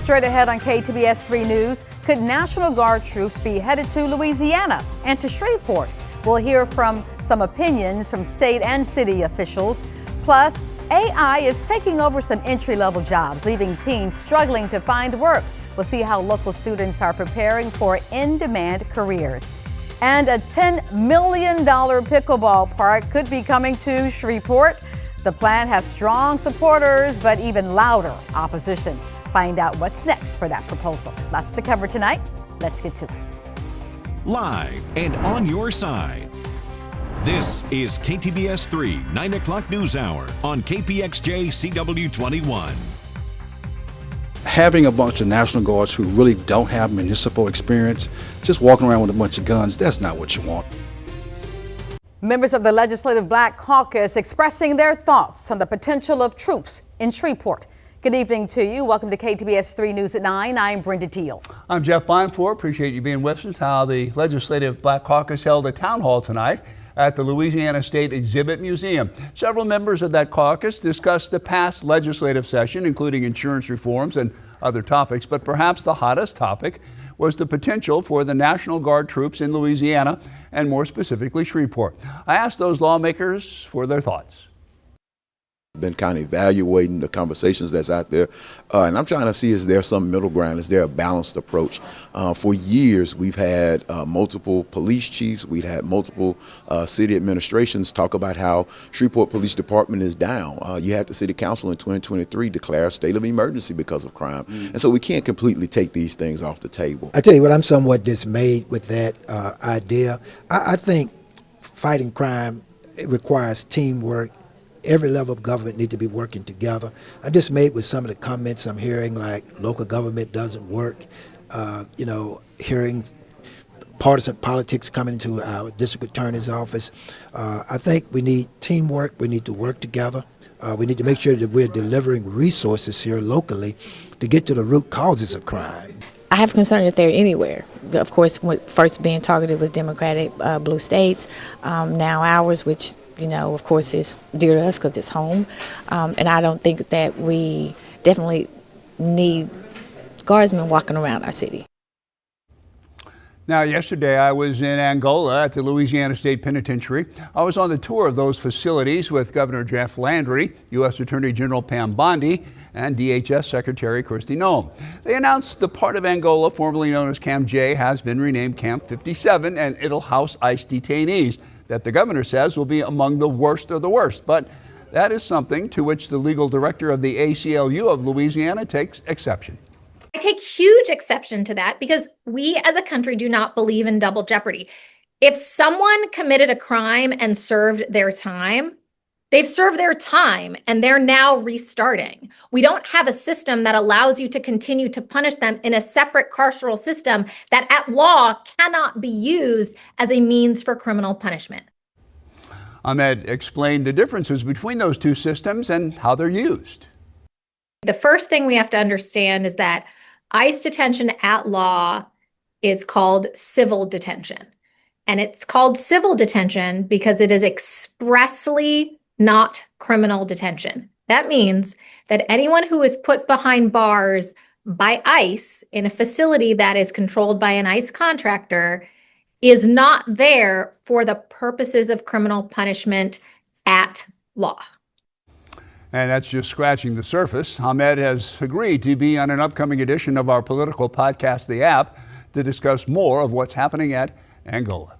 Straight ahead on KTBS 3 News, could National Guard troops be headed to Louisiana and to Shreveport? We'll hear from some opinions from state and city officials. Plus, AI is taking over some entry-level jobs, leaving teens struggling to find work. We'll see how local students are preparing for in-demand careers. And a $10 million pickleball park could be coming to Shreveport. The plan has strong supporters, but even louder opposition. Find out what's next for that proposal. Lots to cover tonight. Let's get to it. Live and on your side. This is KTBS 3, 9 o'clock news hour on KPXJ CW21. Having a bunch of National Guards who really don't have municipal experience, just walking around with a bunch of guns, that's not what you want. Members of the Legislative Black Caucus expressing their thoughts on the potential of troops in Shreveport. Good evening to you. Welcome to KTBS 3 News at 9. I'm Brenda Teal. I'm Jeff Beinfort. Appreciate you being with us. How the Legislative Black Caucus held a town hall tonight at the Louisiana State Exhibit Museum. Several members of that caucus discussed the past legislative session, including insurance reforms and other topics, but perhaps the hottest topic was the potential for the National Guard troops in Louisiana, and more specifically Shreveport. I asked those lawmakers for their thoughts. Been kind of evaluating the conversations that's out there, and I'm trying to see, is there some middle ground? Is there a balanced approach? For years, we've had multiple police chiefs, we've had multiple city administrations talk about how Shreveport Police Department is down. You had the city council in 2023 declare a state of emergency because of crime, and so we can't completely take these things off the table. I tell you what, I'm somewhat dismayed with that idea. I think fighting crime, it requires teamwork. Every level of government needs to be working together. I'm dismayed with some of the comments I'm hearing, like local government doesn't work, hearing partisan politics coming into our district attorney's office. I think we need teamwork. We need to work together. We need to make sure that we're delivering resources here locally to get to the root causes of crime. I have concern that they're anywhere. Of course, first being targeted with Democratic blue states, now ours, which of course, is dear to us because it's home. And I don't think that we definitely need guardsmen walking around our city. Now, yesterday I was in Angola at the Louisiana State Penitentiary. I was on the tour of those facilities with Governor Jeff Landry, U.S. Attorney General Pam Bondi, and DHS Secretary Kristi Noem. They announced the part of Angola formerly known as Camp J has been renamed Camp 57, and it'll house ICE detainees that the governor says will be among the worst of the worst. But that is something to which the legal director of the ACLU of Louisiana takes exception. I take huge exception to that because we as a country do not believe in double jeopardy. If someone committed a crime and served their time, they've served their time and they're now restarting. We don't have a system that allows you to continue to punish them in a separate carceral system that at law cannot be used as a means for criminal punishment. Ahmed explained the differences between those two systems and how they're used. The first thing we have to understand is that ICE detention at law is called civil detention. And it's called civil detention because it is expressly not criminal detention. That means that anyone who is put behind bars by ICE in a facility that is controlled by an ICE contractor is not there for the purposes of criminal punishment at law. And that's just scratching the surface. Ahmed has agreed to be on an upcoming edition of our political podcast, The App, to discuss more of what's happening at Angola.